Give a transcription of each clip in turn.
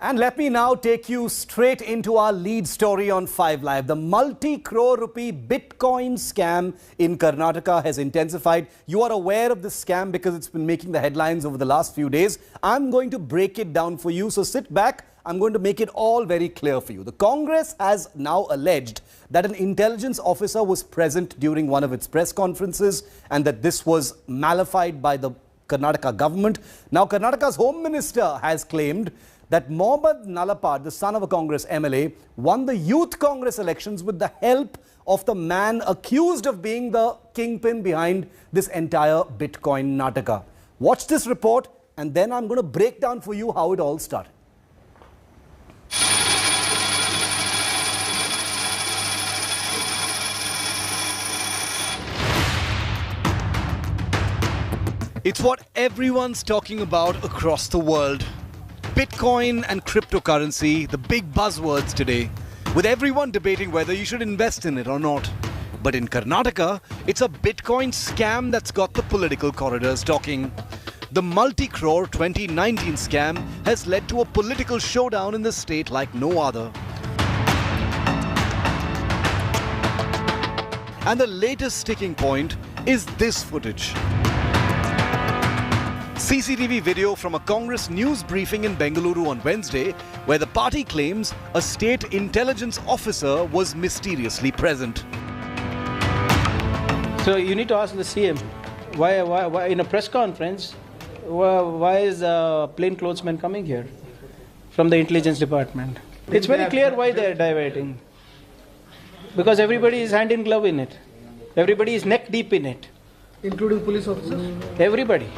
And let me now take you straight into our lead story on 5 Live. The multi-crore rupee Bitcoin scam in Karnataka has intensified. You are aware of this scam because it's been making the headlines over the last few days. I'm going to break it down for you, so sit back. I'm going to make it all very clear for you. The Congress has now alleged that an intelligence officer was present during one of its press conferences and that this was malafide by the Karnataka government. Now, Karnataka's Home Minister has claimed that Mohammad Nalapad, the son of a Congress MLA, won the Youth Congress elections with the help of the man accused of being the kingpin behind this entire Bitcoin Nataka. Watch this report and then I'm going to break down for you how it all started. It's what everyone's talking about across the world. Bitcoin and cryptocurrency, the big buzzwords today, with everyone debating whether you should invest in it or not. But in Karnataka, it's a Bitcoin scam that's got the political corridors talking. The multi-crore 2019 scam has led to a political showdown in the state like no other. And the latest sticking point is this footage. CCTV video from a Congress news briefing in Bengaluru on Wednesday, where the party claims a state intelligence officer was mysteriously present. So you need to ask the CM, why in a press conference, why is a plainclothesman coming here from the intelligence department? It's very clear why they are diverting. Because everybody is hand in glove in it. Everybody is neck deep in it. Including police officers? Everybody.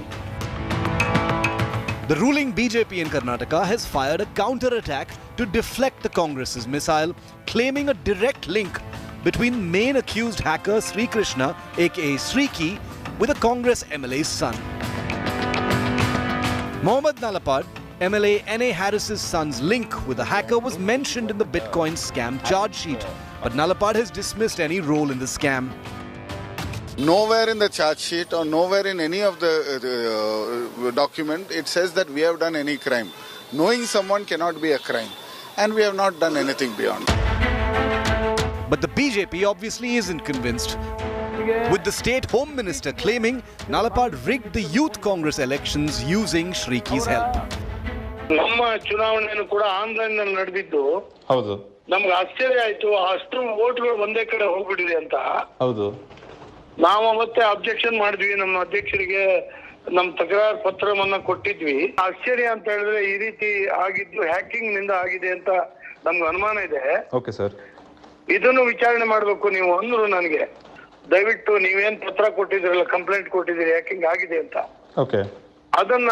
The ruling BJP in Karnataka has fired a counter-attack to deflect the Congress's missile, claiming a direct link between main accused hacker Sri Krishna, aka Shriki, with a Congress MLA's son. Mohammad Nalapad, MLA N.A. Harris's son's link with the hacker was mentioned in the Bitcoin scam charge sheet, but Nalapad has dismissed any role in the scam. Nowhere in the charge sheet or nowhere in any of the document it says that we have done any crime. Knowing someone cannot be a crime, and we have not done anything beyond. But the BJP obviously isn't convinced, with the state home minister claiming Nalapad rigged the Youth Congress elections using Shriki's help. ನಮ್ಮ ಚುನಾವಣೆಯನ್ನು ಕೂಡ online ನಲ್ಲಿ ನಡೆದಿದ್ದು ಹೌದು ನಮಗೆ ಆಶ್ಚರ್ಯ ಆಯ್ತು ಅಷ್ಟು ವೋಟ್ಗಳು ಒಂದೇ ಕಡೆ ಹೋಗ್ಬಿಟ್ಟಿದೆ ಅಂತ ಹೌದು ನಾವು ಮತ್ತೆ ಅಬ್ಜೆಕ್ಷನ್ ಮಾಡಿದ್ವಿ ನಮ್ಮ ಅಧ್ಯಕ್ಷರಿಗೆ ನಮ್ಮ ತಕರಾರು ಪತ್ರವನ್ನ ಕೊಟ್ಟಿದ್ವಿ ಆಶ್ಚರ್ಯ ಅಂತ ಹೇಳಿದ್ರೆ ಈ ರೀತಿ ಆಗಿದ್ದು ಹ್ಯಾಕಿಂಗ್ ನಿಂದ ಆಗಿದೆ ಅಂತ ನಮ್ಗೆ ಅನುಮಾನ ಇದೆ ಓಕೆ ಸರ್ ಇದನ್ನು ವಿಚಾರಣೆ ಮಾಡಬೇಕು ನೀವು ಅಂದ್ರು ನನಗೆ ದಯವಿಟ್ಟು ನೀವೇನ್ ಪತ್ರ ಕೊಟ್ಟಿದ್ರಲ್ಲ ಕಂಪ್ಲೇಂಟ್ ಕೊಟ್ಟಿದ್ದೀರಿ ಹ್ಯಾಕಿಂಗ್ ಆಗಿದೆ ಅಂತ ಓಕೆ ಅದನ್ನ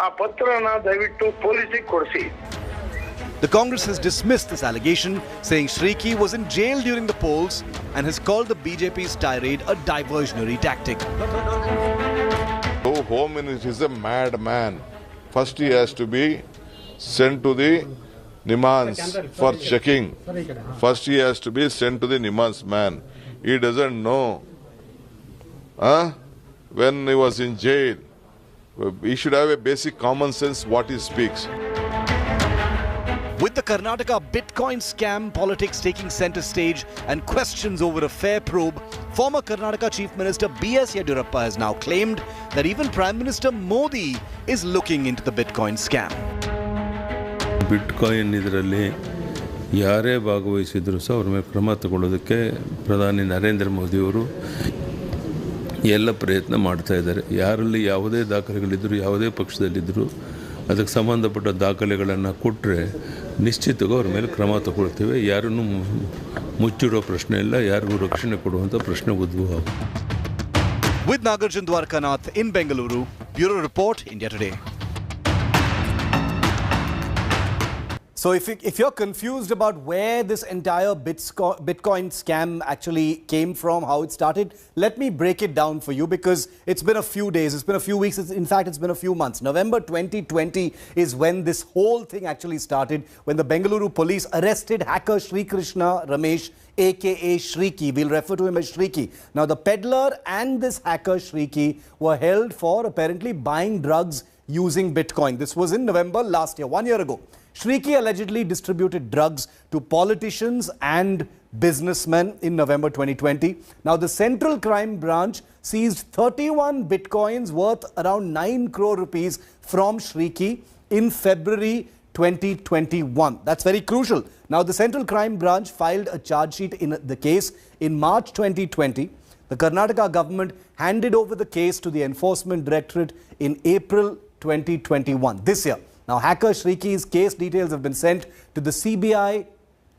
ಆ ಪತ್ರನ ದಯವಿಟ್ಟು ಪೊಲೀಸಿಗೆ ಕೊಡಿಸಿ. The Congress has dismissed this allegation, saying Shriki was in jail during the polls and has called the BJP's tirade a diversionary tactic. Oh, Home Minister is a madman. First he has to be sent to the Nimans for checking. First he has to be sent to the Nimans man. He doesn't know. When he was in jail, he should have a basic common sense what he speaks. With the Karnataka Bitcoin scam politics taking center stage and questions over a fair probe, former Karnataka Chief Minister B.S. Yediyurappa has now claimed that even Prime Minister Modi is looking into the Bitcoin scam. Bitcoin ಇದರಲ್ಲಿ ಯಾರೇ ಭಾಗವಹಿಸಿದ್ರು ಸಹ ಅವ್ರ ಮೇಲೆ ಕ್ರಮ ತಗೊಳ್ಳೋದಕ್ಕೆ ಪ್ರಧಾನಿ ನರೇಂದ್ರ ಮೋದಿಯವರು ಎಲ್ಲ ಪ್ರಯತ್ನ ಮಾಡ್ತಾ ಇದ್ದಾರೆ. ಯಾರಲ್ಲಿ ಯಾವುದೇ ದಾಖಲೆಗಳಿದ್ದರೂ ಯಾವುದೇ ಪಕ್ಷದಲ್ಲಿದ್ದರೂ ಅದಕ್ಕೆ ಸಂಬಂಧಪಟ್ಟ ದಾಖಲೆಗಳನ್ನು ಕೊಟ್ಟರೆ ನಿಶ್ಚಿತವಾಗಿ ಅವ್ರ ಮೇಲೆ ಕ್ರಮ ತಗೊಳ್ತೇವೆ. ಯಾರನ್ನು ಮುಚ್ಚಿಡೋ ಪ್ರಶ್ನೆ ಇಲ್ಲ, ಯಾರಿಗೂ ರಕ್ಷಣೆ ಕೊಡುವಂಥ ಪ್ರಶ್ನೆ ಉದ್ಭವ ಆಗುತ್ತೆ. With Nagarjun Dwarkanath in Bengaluru, Bureau Report, India Today. So if you're confused about where this entire Bitcoin scam actually came from, how it started, let me break it down for you because it's been a few days, it's been a few weeks, in fact it's been a few months. November 2020 is when this whole thing actually started, when the Bengaluru police arrested hacker Sri Krishna Ramesh, aka Shriki. We'll refer to him as Shriki. Now the peddler and this hacker Shriki were held for apparently buying drugs using Bitcoin. This was in November last year, 1 year ago. Shriki allegedly distributed drugs to politicians and businessmen in November 2020. Now, the Central Crime Branch seized 31 bitcoins worth around 9 crore rupees from Shriki in February 2021. That's very crucial. Now, the Central Crime Branch filed a charge sheet in the case in March 2020. The Karnataka government handed over the case to the Enforcement Directorate in April 2021, this year. Now, hacker Shriki's case details have been sent to the CBI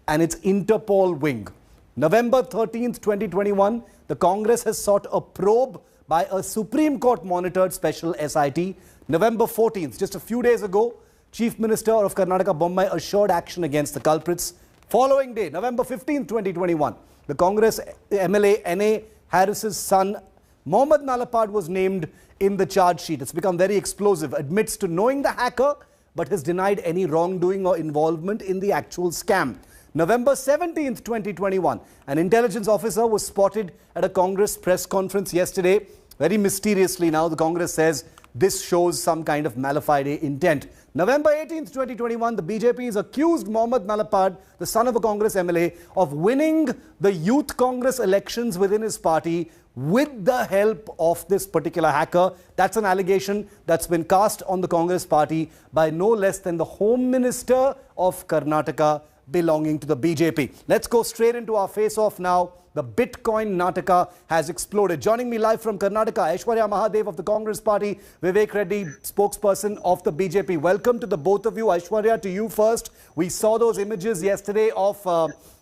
and its Interpol wing. November 13th, 2021, the Congress has sought a probe by a Supreme Court monitored special SIT. November 14th, just a few days ago, Chief Minister of Karnataka Bommai assured action against the culprits. Following day, November 15th, 2021, the Congress MLA N.A. Harris's son, Mohammad Nalapad, was named in the charge sheet. It's become very explosive. Admits to knowing the hacker, but has denied any wrongdoing or involvement in the actual scam. November 17th, 2021, an intelligence officer was spotted at a Congress press conference yesterday. Very mysteriously now, the Congress says this shows some kind of malafide intent. November 18th, 2021, the BJP has accused Mohammad Nalapad, the son of a Congress MLA, of winning the Youth Congress elections within his party with the help of this particular hacker. That's an allegation that's been cast on the Congress party by no less than the Home Minister of Karnataka belonging to the BJP. Let's go straight into our face-off now. The Bitcoin Nataka has exploded. Joining me live from Karnataka, Aishwarya Mahadev of the Congress Party, Vivek Reddy, spokesperson of the BJP. Welcome to the both of you. Aishwarya, to you first. We saw those images yesterday of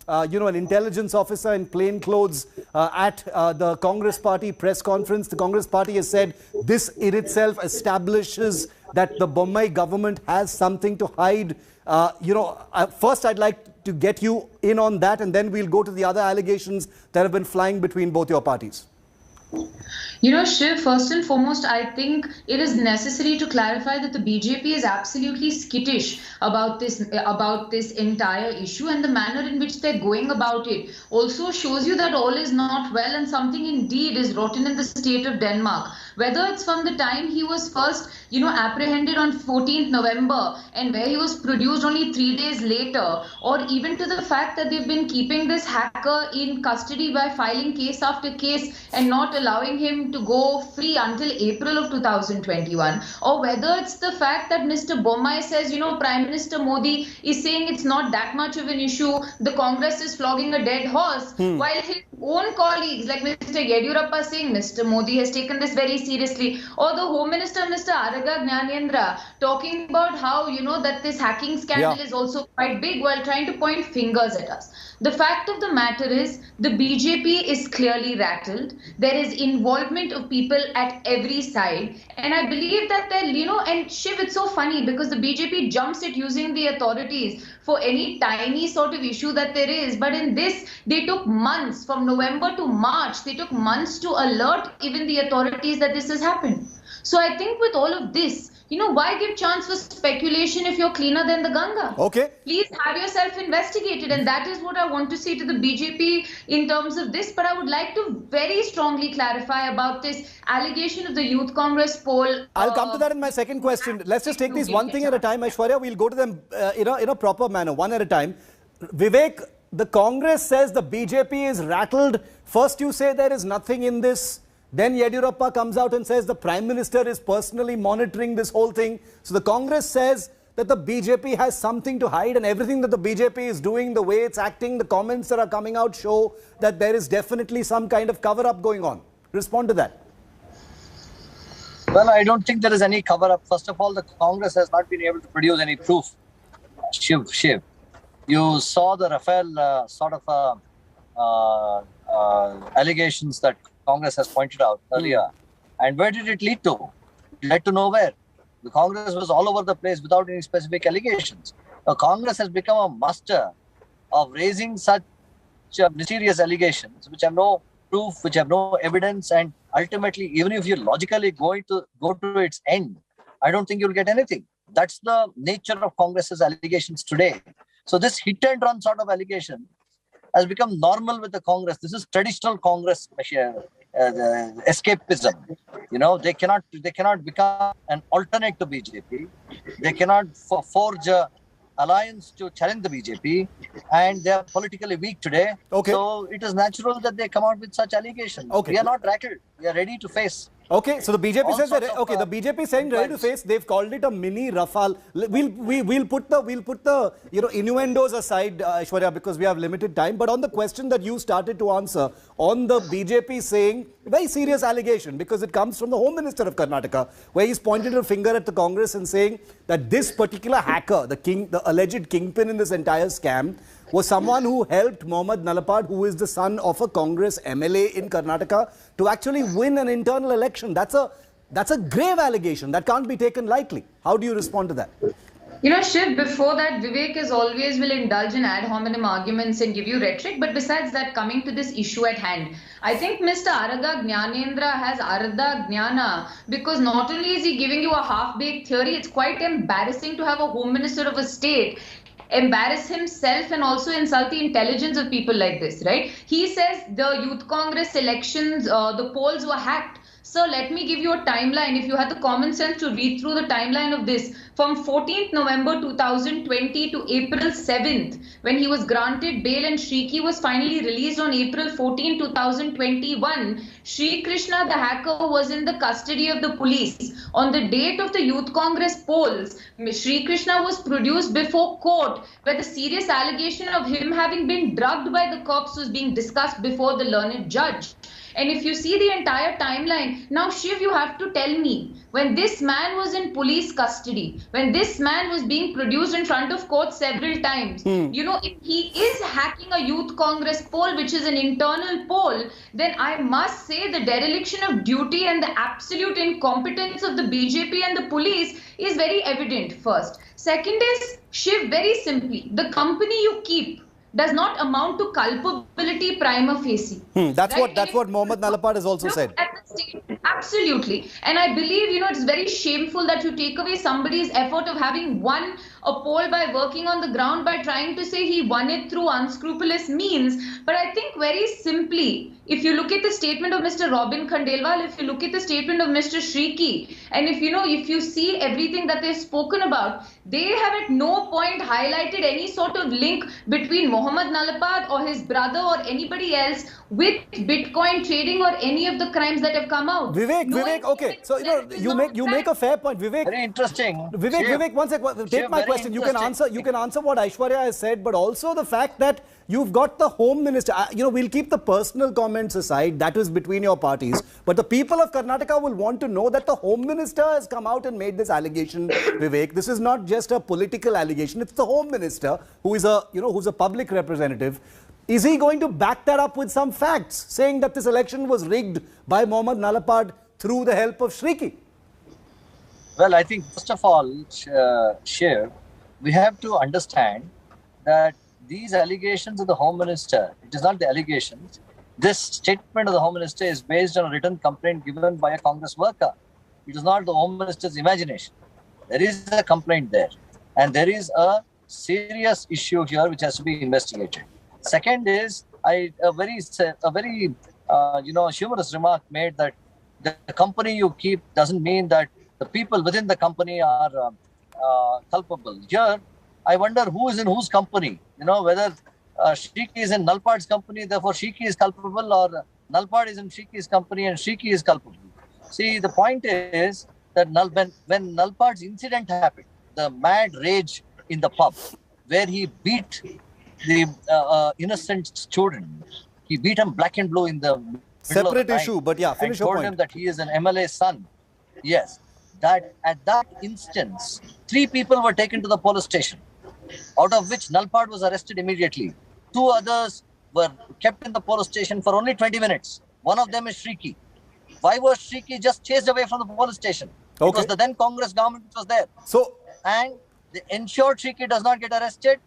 an intelligence officer in plain clothes at the Congress Party press conference. The Congress Party has said this in itself establishes that the Bommai government has something to hide. First I'd like to get you in on that, and then we'll go to the other allegations that have been flying between both your parties. Shiv, first and foremost, I think it is necessary to clarify that the BJP is absolutely skittish about this entire issue, and the manner in which they're going about it also shows you that all is not well and something indeed is rotten in the state of Denmark. Whether it's from the time he was first, apprehended on 14th November and where he was produced only 3 days later, or even to the fact that they've been keeping this hacker in custody by filing case after case and not allowing him to go free until April of 2021, or whether it's the fact that Mr. Bommai says, Prime Minister Modi is saying it's not that much of an issue, the Congress is flogging a dead horse, while his own colleagues like Mr. Yediyurappa saying Mr. Modi has taken this very seriously, or the Home Minister Mr. Araga Gnanendra talking about how, that this hacking scandal is also quite big while trying to point fingers at us. The fact of the matter is the BJP is clearly rattled. There is involvement of people at every side. And I believe that and Shiv, it's so funny because the BJP jumps at using the authorities for any tiny sort of issue that there is. But in this, they took months, from November to March, they took months to alert even the authorities that this has happened. So I think with all of this, why give chance for speculation if you're cleaner than the Ganga? Okay. Please have yourself investigated, and that is what I want to say to the BJP in terms of this. But I would like to very strongly clarify about this allegation of the Youth Congress poll. I'll come to that in my second question. Let's just take these one thing at a time, Aishwarya. We'll go to them in a proper manner, one at a time. Vivek, the Congress says the BJP is rattled. First you say there is nothing in this. Then Yediyurappa comes out and says the Prime Minister is personally monitoring this whole thing. So the Congress says that the BJP has something to hide, and everything that the BJP is doing, the way it's acting, the comments that are coming out show that there is definitely some kind of cover-up going on. Respond to that. Well, I don't think there is any cover-up. First of all, the Congress has not been able to produce any proof. Shiv. You saw the Rafale allegations that Congress has pointed out earlier. And where did it lead to? It led to nowhere. The Congress was all over the place without any specific allegations. The Congress has become a master of raising such mysterious allegations which have no proof, which have no evidence, and ultimately, even if you logically go to its end, I don't think you'll get anything. That's the nature of Congress's allegations today. So this hit and run sort of allegation has become normal with the Congress. This is traditional Congress escapism. They cannot become an alternate to BJP. They cannot forge a alliance to challenge the BJP, and they are politically weak today. Okay. So it is natural that they come out with such allegations. Okay. We are not rattled. We are ready to face. Okay, so the BJP All says that sorts of, the BJP is saying ready to complaints. face. They've called it a mini Rafale. We'll put the innuendos aside, Aishwarya, because we have limited time. But on the question that you started to answer on the BJP saying very serious allegation, because it comes from the Home Minister of Karnataka, where he's pointed a finger at the Congress and saying that this particular hacker, the alleged kingpin in this entire scam, was someone who helped Mohammad Nalapad, who is the son of a Congress MLA in Karnataka, to actually win an internal election. That's a grave allegation. That can't be taken lightly. How do you respond to that? You know, Shiv, before that, Vivek is always will indulge in ad hominem arguments and give you rhetoric. But besides that, coming to this issue at hand, I think Mr. Araga Jnanendra has Arda Jnana, because not only is he giving you a half-baked theory, it's quite embarrassing to have a Home Minister of a state embarrass himself and also insult the intelligence of people like this, right? He says the Youth Congress elections, the polls were hacked. So let me give you a timeline. If you had the common sense to read through the timeline of this, from 14th November 2020 to April 7th, when he was granted bail and Shriki was finally released on April 14, 2021, Shri Krishna, the hacker, was in the custody of the police. On the date of the Youth Congress polls, Shri Krishna was produced before court, where the serious allegation of him having been drugged by the cops was being discussed before the learned judge. And if you see the entire timeline, now Shiv, you have to tell me, when this man was in police custody, when this man was being produced in front of court several times, you know, if he is hacking a Youth Congress poll, which is an internal poll, then I must say the dereliction of duty and the absolute incompetence of the BJP and the police is very evident, first. Second is, Shiv, very simply, the company you keep does not amount to culpability prima facie. That's right? what Mohammad Nalapad has also said. At the statement, absolutely. And I believe, you know, it's very shameful that you take away somebody's effort of having won a poll by working on the ground, by trying to say he won it through unscrupulous means. But I think very simply, if you look at the statement of Mr. Robin Khandelwal, if you look at the statement of Mr. Shriki, and if you see everything that they've spoken about, they have at no point highlighted any sort of link between Mohammad Nalapad or his brother or anybody else with Bitcoin trading or any of the crimes that have come out. Vivek, okay. So, you make a fair point. Vivek. Very interesting. Vivek, one second. Take my question. You can answer what Aishwarya has said, but also the fact that you've got the Home Minister. We'll keep the personal comments aside. That is between your parties. But the people of Karnataka will want to know that the Home Minister has come out and made this allegation, Vivek. This is not just a political allegation. It's the Home Minister who is who's a public representative. Is he going to back that up with some facts, saying that this election was rigged by Mohammad Nalapad through the help of Shriki? Well, I think first of all, Shiv, we have to understand that these allegations of the Home Minister, it is not the allegations. This statement of the Home Minister is based on a written complaint given by a Congress worker. It is not the Home Minister's imagination. There is a complaint there. And there is a serious issue here which has to be investigated. Second is a very humorous remark made that the company you keep doesn't mean that the people within the company are culpable. Here, I wonder who is in whose company. Whether Shriki is in Nalpad's company, therefore Shriki is culpable, or Nalpad is in Shriki's company and Shriki is culpable. See, the point is that when Nalpad's incident happened, the mad rage in the pub, where he beat the innocent student, he beat him black and blue in the separate issue, but yeah, finish your point. Told him that he is an MLA's son. Yes, that at that instance, 3 people were taken to the police station, out of which Nalpad was arrested immediately. 2 others were kept in the police station for only 20 minutes. One of them is Shriki. Why was Shriki just chased away from the police station? Okay. Because the then Congress government was there. And they ensured Shriki does not get arrested.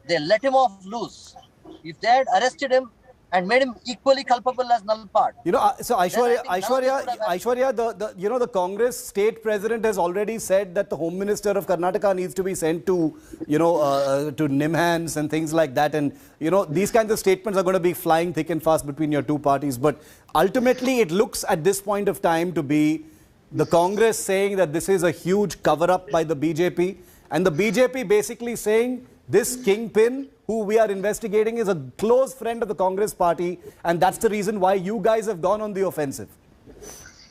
They let him off loose. If they had arrested him and made him equally culpable as Nalpad. So Aishwarya, the Congress state president has already said that the Home Minister of Karnataka needs to be sent to, to NIMHANS and things like that. And, these kinds of statements are going to be flying thick and fast between your two parties. But ultimately, it looks at this point of time to be the Congress saying that this is a huge cover-up by the BJP. And the BJP basically saying this kingpin who we are investigating is a close friend of the Congress party, and that's the reason why you guys have gone on the offensive.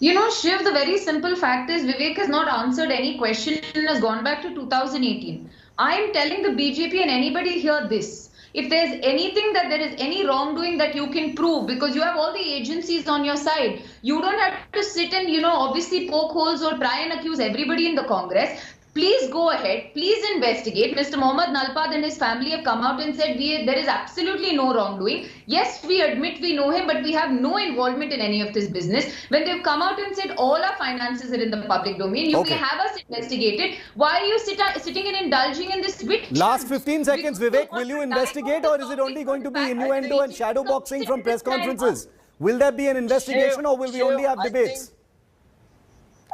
You know, Shiv, the very simple fact is Vivek has not answered any question and has gone back to 2018. I am telling the BJP and anybody here this. If there's anything that there is any wrongdoing that you can prove, because you have all the agencies on your side, you don't have to sit and, obviously poke holes or try and accuse everybody in the Congress. Please go ahead. Please investigate. Mr. Mohammad Nalpad and his family have come out and said there is absolutely no wrongdoing. Yes, we admit we know him, but we have no involvement in any of this business. When they've come out and said all our finances are in the public domain, you may have us investigated. Why are you sitting and indulging in this witch? Last 15 seconds, Vivek, will you investigate, or is it only going to be innuendo and shadow boxing from press conferences? Will there be an investigation, or will we only have debates?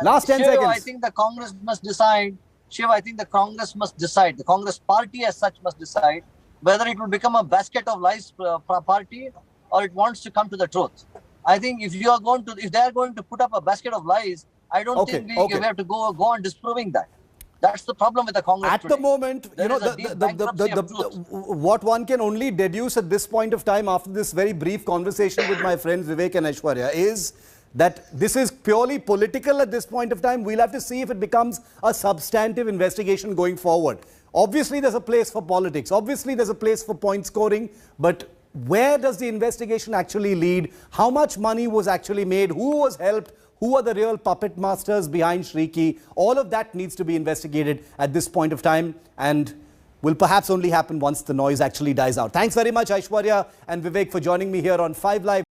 Last 10 seconds. I think the Congress must decide. Shiv, I think the Congress must decide. The Congress party as such must decide whether it will become a basket of lies party or it wants to come to the truth. I think if they are going to put up a basket of lies, I don't think we have to go on disproving that. That's the problem with the Congress at today. The moment, what one can only deduce at this point of time after this very brief conversation with my friends Vivek and Aishwarya is that this is purely political at this point of time. We'll have to see if it becomes a substantive investigation going forward. Obviously, there's a place for politics. Obviously, there's a place for point scoring. But where does the investigation actually lead? How much money was actually made? Who was helped? Who are the real puppet masters behind Shriki? All of that needs to be investigated at this point of time and will perhaps only happen once the noise actually dies out. Thanks very much, Aishwarya and Vivek, for joining me here on 5 Live.